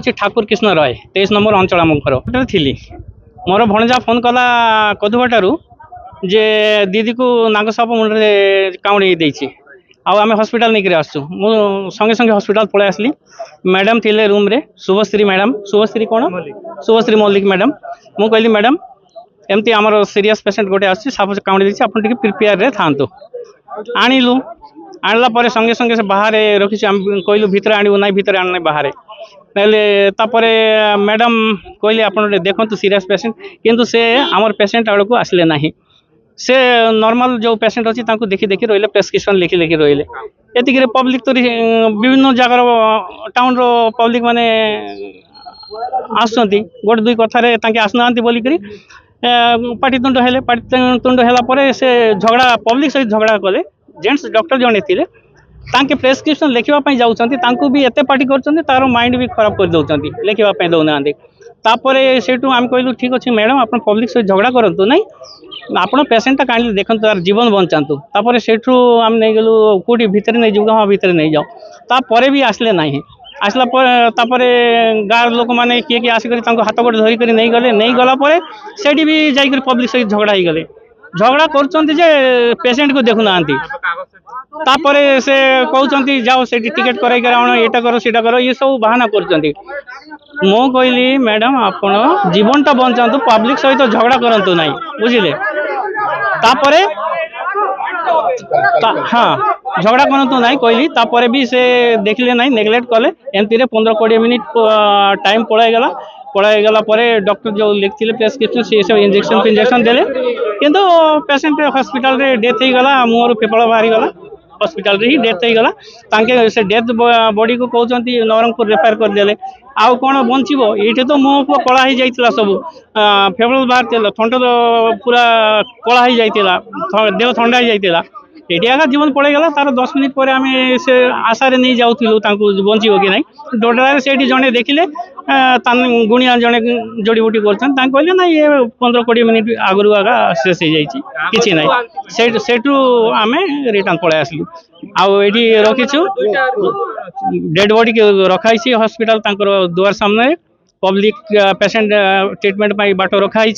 Thakur Krishna Roy 23 number अंचल आम घर थी मोर भणजा फोन कला कदुबाटू जे दीदी को नागसाप मुंडे काउंडी देती आम हस्पिटाल नहीं आसू संगे संगे हस्पिटाल पलि आसली मैडम थिले रूम रे शुभश्री मैडम शुभश्री कौन शुभश्री मल्लिक मैडम मु कहली मैडम एमती आमर सीरीयस पेसेंट गोटे आसाप काउंडी देती आप प्रिपेयर रे था आणिलु आणला पर संगे संगे से बाहर रखी कहलु भितर आणु ना भितर आने बाहर तापर मैडम कहले आप देखो सीरीयस पेसेंट किंतु से आमर पेसेंट आड़ को आसले ना से नॉर्मल जो पेसेंट अच्छी देखी देखी रही प्रेस्क्रिप्शन लिखी लिखी रही ये पब्लिक तो विभिन्न जगार टाउन रो पब्लिक माने आसुँच गोटे दुई कथार आसना बोलिक पाटितुंड हेले पाटितुंड है से झगड़ा पब्लिक सहित झगड़ा कले जेंट्स डॉक्टर जड़े थे तांके प्रेस्क्रिप्शन लिखापी जाऊँगी भी एत पार्टी कर माइंड भी खराब कर दौरान लिखापी दौना तापर से आम कहलु ठीक अच्छे मैडम आप पब्लिक सहित झगड़ा करूँ ना आप पेसेंटा काइंडली देखो तार जीवन बचातु तापर से आम नहीं गलु कौटी भितर नहीं जाऊ हाँ भितर नहीं जाओ तापर भी आसले ना आसला तापर गाँव लोक मैंने किए किए आसिक हाथ गोटे धरिक नहीं गले नहीं गलापर से भी जाकर पब्लिक सहित झगड़ा हो गले झगड़ा कर पेसेंट को देखुना तापर से कहते जाओ से टिकेट कराई एटा करो सीटा करो ये सब बाहाना कर मु कहली मैडम आप जीवनटा बचातु पब्लिक सहित झगड़ा करूँ ना बुझिले तापर हाँ झगड़ा करूँ ना कहली तापर भी से देखले ना नेग्लेक्ट कले एमती 15-20 मिनिट टाइम पड़ाईगला डॉक्टर जो लिखते प्रेस्क्रिप्शन सी सब इंजेक्शन देले किंतु पेसेंट हॉस्पिटल रे डेथ हो गला मुहर पेपड़ बाहरी गला हॉस्पिटल रे ही डेथ हो गला तांके से डेथ बॉडी को कहते नवरंगपुर रेफर करदे आउ कौन बचब ये तो मुँह पु कला हो जाता सब फेब्रुआरी बाहर थंड पूरा कला हो जाता देह ठंडा हो जाता ये आगे जीवन पड़ेगा तार 10 मिनिट पर आम से आशारे नहीं जाऊँ बचब कि नहीं डोडरार से जड़े देखिले गुणिया जड़े जोड़ी बुटी कर ना ये 15-20 मिनिट आगु आगा शेष हो कि ना सेठू आम रिटर्न पलि आसलु आठी रखीचु डेड बॉडी रखाई हॉस्पिटल दुआर सामने पब्लिक पेसेंट ट्रीटमेंट बाट रखाई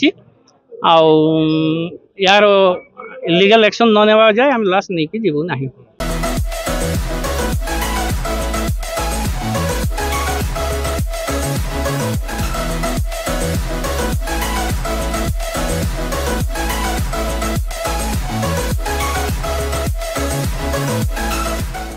यार लीगल एक्शन न नेवा जाए आम लास्ट नहीं जीवु ना।